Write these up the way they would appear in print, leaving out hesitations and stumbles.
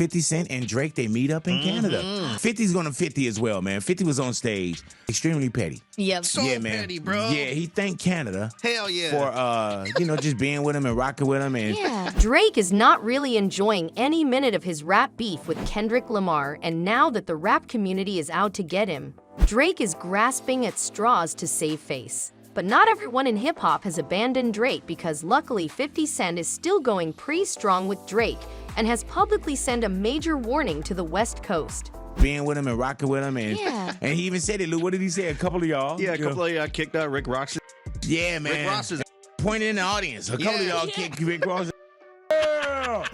50 Cent and Drake, they meet up in Canada. 50's gonna 50 as well, man. 50 was on stage, extremely petty. Yep. So Yeah, man. petty, bro. Yeah, he thanked Canada Hell yeah. for, just being with him and rocking with him. And Yeah. Drake is not really enjoying any minute of his rap beef with Kendrick Lamar, and now that the rap community is out to get him, Drake is grasping at straws to save face. But not everyone in hip-hop has abandoned Drake, because luckily 50 Cent is still going pretty strong with Drake and has publicly sent a major warning to the West Coast. being with him and rocking with him. And, Yeah. and he even said it, Lou. What did he say? A couple of y'all? Yeah, a couple of y'all kicked out Rick Ross. Yeah, man. Rick Ross is Pointing in the audience. A couple of y'all kicked Rick Ross.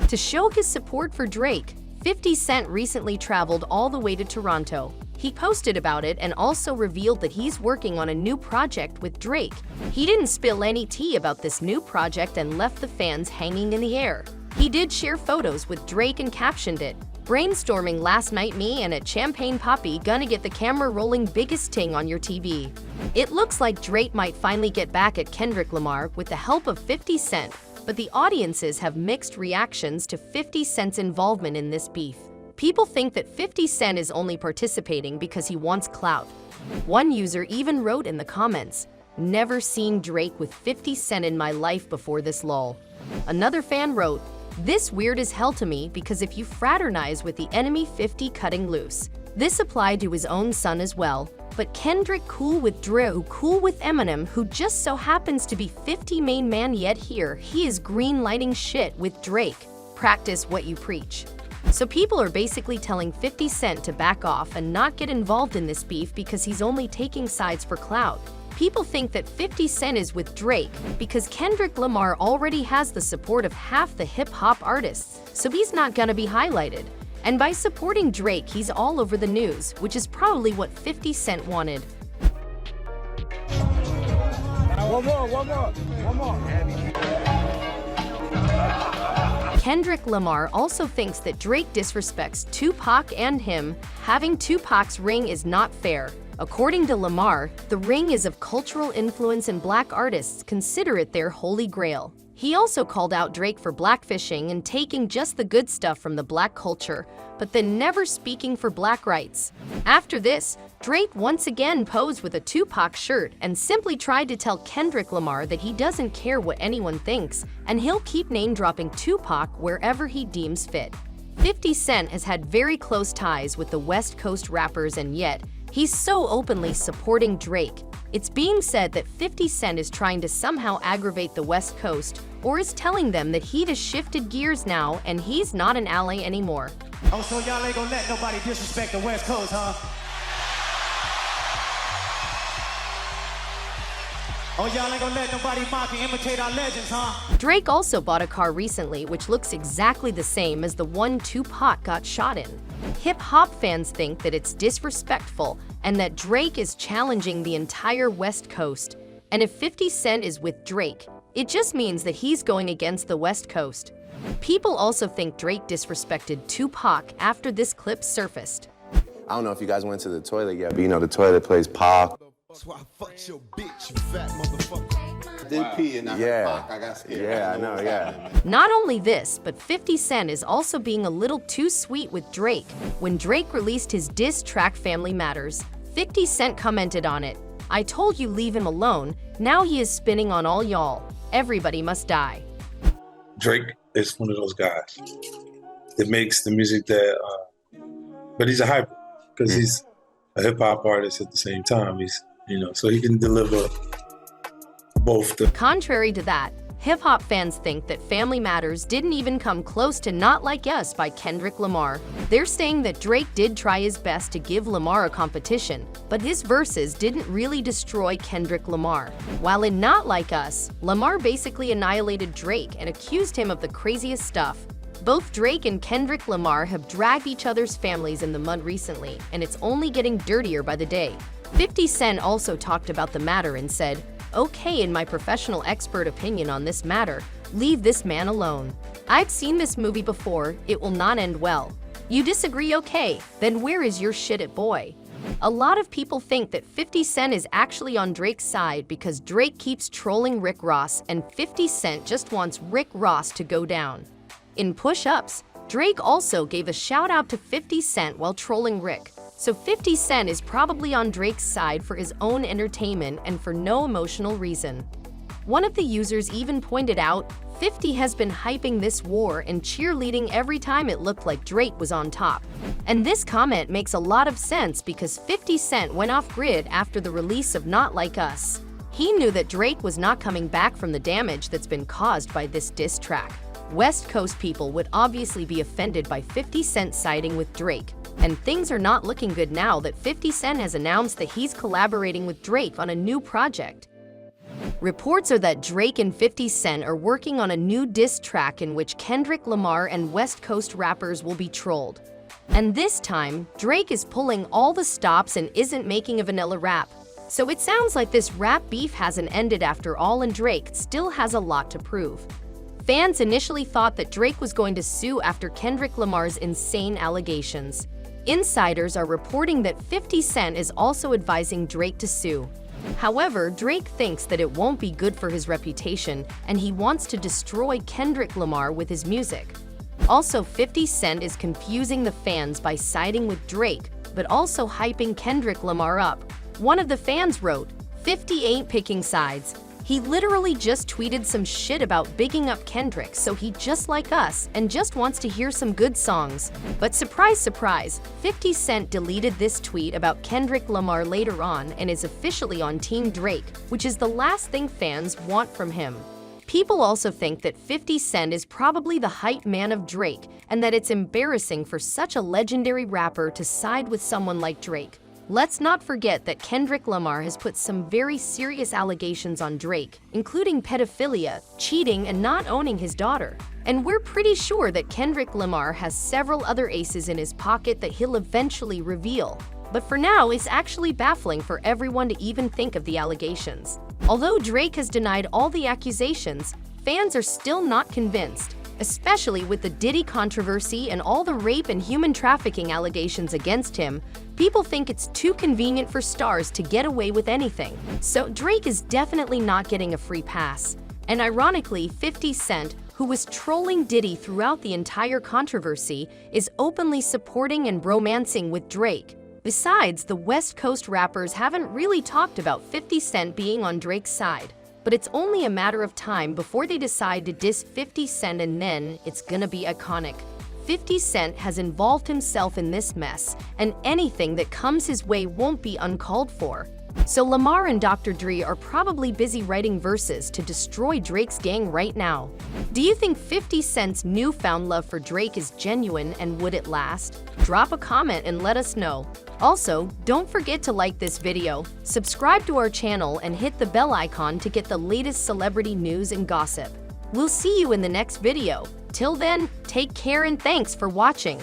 To show his support for Drake, 50 Cent recently traveled all the way to Toronto. He posted about it and also revealed that he's working on a new project with Drake. He didn't spill any tea about this new project and left the fans hanging in the air. He did share photos with Drake and captioned it, "Brainstorming last night, me and a champagne poppy gonna get the camera rolling, biggest ting on your TV." It looks like Drake might finally get back at Kendrick Lamar with the help of 50 Cent, but the audiences have mixed reactions to 50 Cent's involvement in this beef. People think that 50 Cent is only participating because he wants clout. One user even wrote in the comments, "Never seen Drake with 50 Cent in my life before this lol." Another fan wrote, "This weird as hell to me, because if you fraternize with the enemy, 50 cutting loose." This applied to his own son as well, but Kendrick cool with Dre, who cool with Eminem, who just so happens to be 50 main man, yet here he is green lighting shit with Drake. Practice what you preach. So people are basically telling 50 Cent to back off and not get involved in this beef because he's only taking sides for clout. People think that 50 Cent is with Drake because Kendrick Lamar already has the support of half the hip-hop artists, so he's not gonna be highlighted. And by supporting Drake, he's all over the news, which is probably what 50 Cent wanted. One more. Kendrick Lamar also thinks that Drake disrespects Tupac and him. Having Tupac's ring is not fair. According to Lamar, the ring is of cultural influence and black artists consider it their holy grail. He also called out Drake for blackfishing and taking just the good stuff from the black culture, but then never speaking for black rights. After this, Drake once again posed with a Tupac shirt and simply tried to tell Kendrick Lamar that he doesn't care what anyone thinks, and he'll keep name-dropping Tupac wherever he deems fit. 50 Cent has had very close ties with the West Coast rappers, and yet, he's so openly supporting Drake. It's being said that 50 Cent is trying to somehow aggravate the West Coast, or is telling them that he has shifted gears now and he's not an ally anymore. Oh, so y'all ain't gonna let nobody disrespect the West Coast, huh? Oh, y'all ain't gonna let nobody mock and imitate our legends, huh? Drake also bought a car recently which looks exactly the same as the one Tupac got shot in. Hip-hop fans think that it's disrespectful and that Drake is challenging the entire West Coast. And if 50 Cent is with Drake, it just means that he's going against the West Coast. People also think Drake disrespected Tupac after this clip surfaced. I don't know if you guys went to the toilet yet, but you know the toilet plays Pac. That's why I fucked your bitch, you fat motherfucker. Did pee and I got scared. Yeah, I know, yeah. Not only this, but 50 Cent is also being a little too sweet with Drake. When Drake released his diss track Family Matters, 50 Cent commented on it, "I told you leave him alone, now he is spinning on all y'all. Everybody must die." Drake is one of those guys that makes the music that, but he's a hybrid because he's a hip hop artist at the same time. He's, so he can deliver both. Contrary to that, hip-hop fans think that Family Matters didn't even come close to Not Like Us by Kendrick Lamar. They're saying that Drake did try his best to give Lamar a competition, but his verses didn't really destroy Kendrick Lamar. While in Not Like Us, Lamar basically annihilated Drake and accused him of the craziest stuff. Both Drake and Kendrick Lamar have dragged each other's families in the mud recently, and it's only getting dirtier by the day. 50 Cent also talked about the matter and said, "Okay, in my professional expert opinion on this matter, leave this man alone. I've seen this movie before, it will not end well. You disagree, okay, then where is your shit at, boy?" A lot of people think that 50 Cent is actually on Drake's side because Drake keeps trolling Rick Ross and 50 Cent just wants Rick Ross to go down. In push-ups, Drake also gave a shout out to 50 Cent while trolling Rick. So 50 Cent is probably on Drake's side for his own entertainment and for no emotional reason. One of the users even pointed out, 50 has been hyping this war and cheerleading every time it looked like Drake was on top. And this comment makes a lot of sense because 50 Cent went off grid after the release of Not Like Us. He knew that Drake was not coming back from the damage that's been caused by this diss track. West Coast people would obviously be offended by 50 Cent siding with Drake. And things are not looking good now that 50 Cent has announced that he's collaborating with Drake on a new project. Reports are that Drake and 50 Cent are working on a new diss track in which Kendrick Lamar and West Coast rappers will be trolled. And this time, Drake is pulling all the stops and isn't making a vanilla rap. So it sounds like this rap beef hasn't ended after all, and Drake still has a lot to prove. Fans initially thought that Drake was going to sue after Kendrick Lamar's insane allegations. Insiders are reporting that 50 Cent is also advising Drake to sue. However, Drake thinks that it won't be good for his reputation and he wants to destroy Kendrick Lamar with his music. Also, 50 Cent is confusing the fans by siding with Drake, but also hyping Kendrick Lamar up. One of the fans wrote, 50 ain't picking sides. He literally just tweeted some shit about bigging up Kendrick, so he just like us and just wants to hear some good songs. But surprise, surprise, 50 Cent deleted this tweet about Kendrick Lamar later on and is officially on Team Drake, which is the last thing fans want from him. People also think that 50 Cent is probably the hype man of Drake and that it's embarrassing for such a legendary rapper to side with someone like Drake. Let's not forget that Kendrick Lamar has put some very serious allegations on Drake, including pedophilia, cheating, and not owning his daughter. And we're pretty sure that Kendrick Lamar has several other aces in his pocket that he'll eventually reveal. But for now, it's actually baffling for everyone to even think of the allegations. Although Drake has denied all the accusations, fans are still not convinced, especially with the Diddy controversy and all the rape and human trafficking allegations against him. People think it's too convenient for stars to get away with anything. So Drake is definitely not getting a free pass. And ironically, 50 Cent, who was trolling Diddy throughout the entire controversy, is openly supporting and romancing with Drake. Besides, the West Coast rappers haven't really talked about 50 Cent being on Drake's side. But it's only a matter of time before they decide to diss 50 Cent, and then it's gonna be iconic. 50 Cent has involved himself in this mess, and anything that comes his way won't be uncalled for. So Lamar and Dr. Dre are probably busy writing verses to destroy Drake's gang right now. Do you think 50 Cent's newfound love for Drake is genuine, and would it last? Drop a comment and let us know. Also, don't forget to like this video, subscribe to our channel, and hit the bell icon to get the latest celebrity news and gossip. We'll see you in the next video. Till then, take care and thanks for watching.